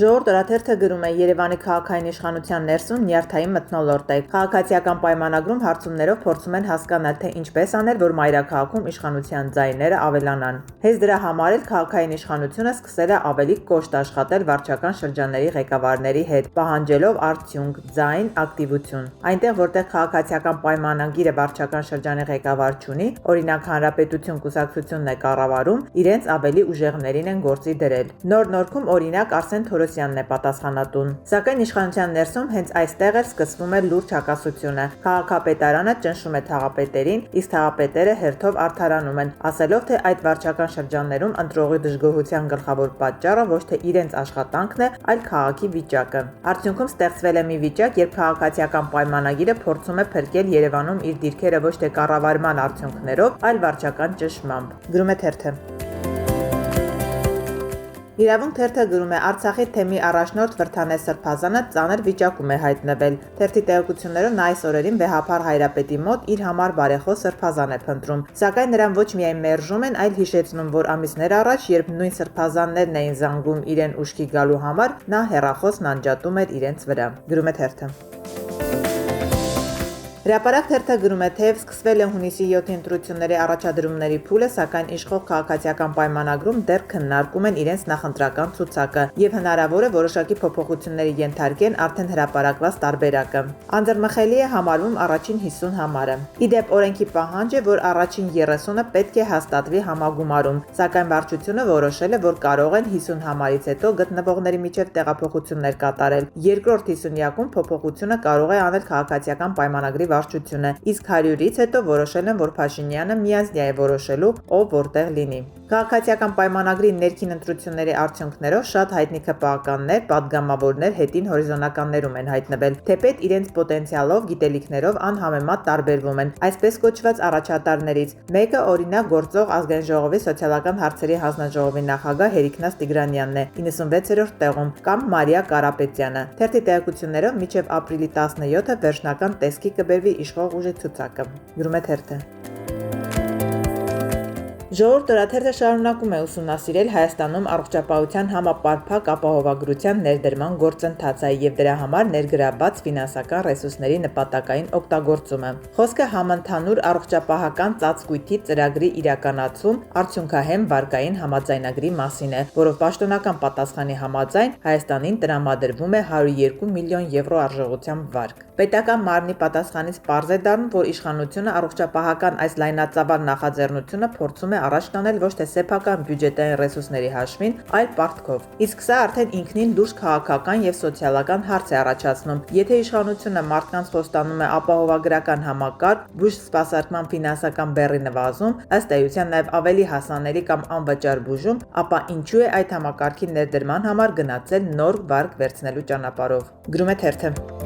Ժողովուրդ օրաթերթը գրում է Երևանի քաղաքային իշխանության ներսում նյարդային մթնոլորտ է։ Քաղաքացիական պայմանագրում հարցումներով փորձում են հասկանալ, թե ինչպես անել, որ մայրաքաղաքում իշխանության ձայները ավելանան։ Հենց դրա համար էլ քաղաքային իշխանությունը սկսել է ավելի կոշտ աշխատել վարչական շրջանների ղեկավարների հետ, պահանջելով արդյունք, ձայն, ակտիվություն։ Այնտեղ, որտեղ քաղաքացիական պայմանագիրը վարչական շրջանի ղեկավար չունի, օրինակ Հանրապետություն կուսակցությունն է կառավարում, իրենց ավելի ուժեղներին են գործի դրել։ Նոր նորքում օրինակ Արսեն Թորոսյանն է պատասխանատուն։ Սակայն իշխանության ներսում հենց այստեղ էլ սկսվում է լուրջ հակասությունը։ Քաղաքապետարանը ճնշում է թաղապետերին, իսկ թաղապետերը հերթով արդարանում են, ասելով, թե այդ վարչական շրջաններում ընտրողի դժգոհության գլխավոր պատճառը ոչ թե իրենց աշխատանքն է, այլ քաղաքի վիճակը։ Արդյունքում ստեղծվել է մի վիճակ, երբ քաղաքացիական պայմանագիրը փորձում է փրկել Երևանում իր դիրքերը ոչ թե կառավարման արդյունքներով, այլ վարչական ճնշմամբ։ Գրում է թերթը։ Իրավունք թերթը գրում է Արցախի թեմի առաջնորդ Վրդանե Սրբազանը ծանր վիճակում է հայտնվել։ Թերթի տեղեկություններով նա այս օրերին Վեհափար Հայրապետի մոտ իր համար բարեխոս Սրբազան է փնտրում։ Սակայն նրան ոչ միայն մերժում են, այլ հիշեցնում, որ ամիսներ առաջ, երբ նույն Սրբազաններն էին զանգում իրեն ուշքի գալու համար, նա հեռախոսն անջատում էր իրենց վրա։ Գրում է թերթը։ Հրապարակ թերթը գրում է, թեև սկսվել է հունիսի 7-ի ընտրությունների առաջադրումների փուլը, սակայն իշխող քաղաքացիական պայմանագրում դեռ քննարկում են իրենց նախընտրական ցուցակը եւ հնարավոր է որոշակի փոփոխությունների ենթարկեն արդեն հրապարակված տարբերակը։ Անձեռնմխելի է համարվում առաջին 50 համարը։ Իդեպ օրենքի պահանջ է, որ առաջին 30-ը պետք է հաստատվի համագումարում, սակայն վարչությունը որոշել է, որ կարող են 50 համարից հետո գտնվողների միջև տեղափոխություններ կատարել։ Երկրորդ 50-յակում փոփոխությունը կարող է անել քաղաքացիական պայմանագրի վարչությունը, իսկ 100-ից հետո որոշել են, որ Փաշինյանը միանձնյա է որոշելու, ով որտեղ լինի։ Քաղաքացիական պայմանագրի ներքին ընտրությունների արդյունքներով շատ հայտնի ԿՊԱ-կաններ, падգամավորներ հետին հորիզոնականներում են հայտնվել, թեպետ իրենց պոտենցիալով, գիտելիքներով անհամեմատ տարբերվում են, այսպես կոչված առաջատարներից։ Մեկը օրինակ գործող Ազգային ժողովի սոցիալական հարցերի հանձնաժողովի նախագահ Հերիքնաս Տիգրանյանն է 96-րդ տեղում, կամ Մարիա Կարապետյանը։ Թերթի տեղեկություններով մինչև ապրիլի 17-ը վերջնական տեսքի կբերվի իշխող ուժի ցուցակը։ Գրում է թերթը։ Ժողովուրդ օրաթերթը շարունակում է ուսումնասիրել Հայաստանում առողջապահության համապարփակ ապահովագրության ներդրման գործընթացը եւ դրա համար ներգրավված ֆինանսական ռեսուրսների նպատակային օգտագործումը։ Խոսքը համընդհանուր առողջապահական ծածկույթի ծրագրի իրականացում արդյունքահեմ վարկային համաձայնագրի մասին է, որով պաշտոնական պատասխանի համաձայն Հայաստանին տրամադրվում է 102 միլիոն եվրո արժողությամբ վարկ։ Պետական մարմնի պատասխանից պարզ է դառնում, որ իշխանությունը առողջապահական այս լայնածավալ նախաձեռնությունը փորձում է առաջ տանել ոչ թե սեփական բյուջետային ռեսուրսների հաշվին, այլ պարտքով։ Իսկ սա արդեն ինքնին լուրջ քաղաքական եւ սոցիալական հարց է առաջացնում։ Եթե իշխանությունը մարդկանց խոստանում է ապահովագրական համակարգ, բուժ սպասարկման ֆինանսական բեռի նվազում, ըստ էության նաեւ ավելի հասանելի կամ անվճար բուժում, ապա ինչու է այդ համակարգի ներդրման համար գնացել նոր վարկ վերցնելու ճանապարհով։ Գրում է թերթը։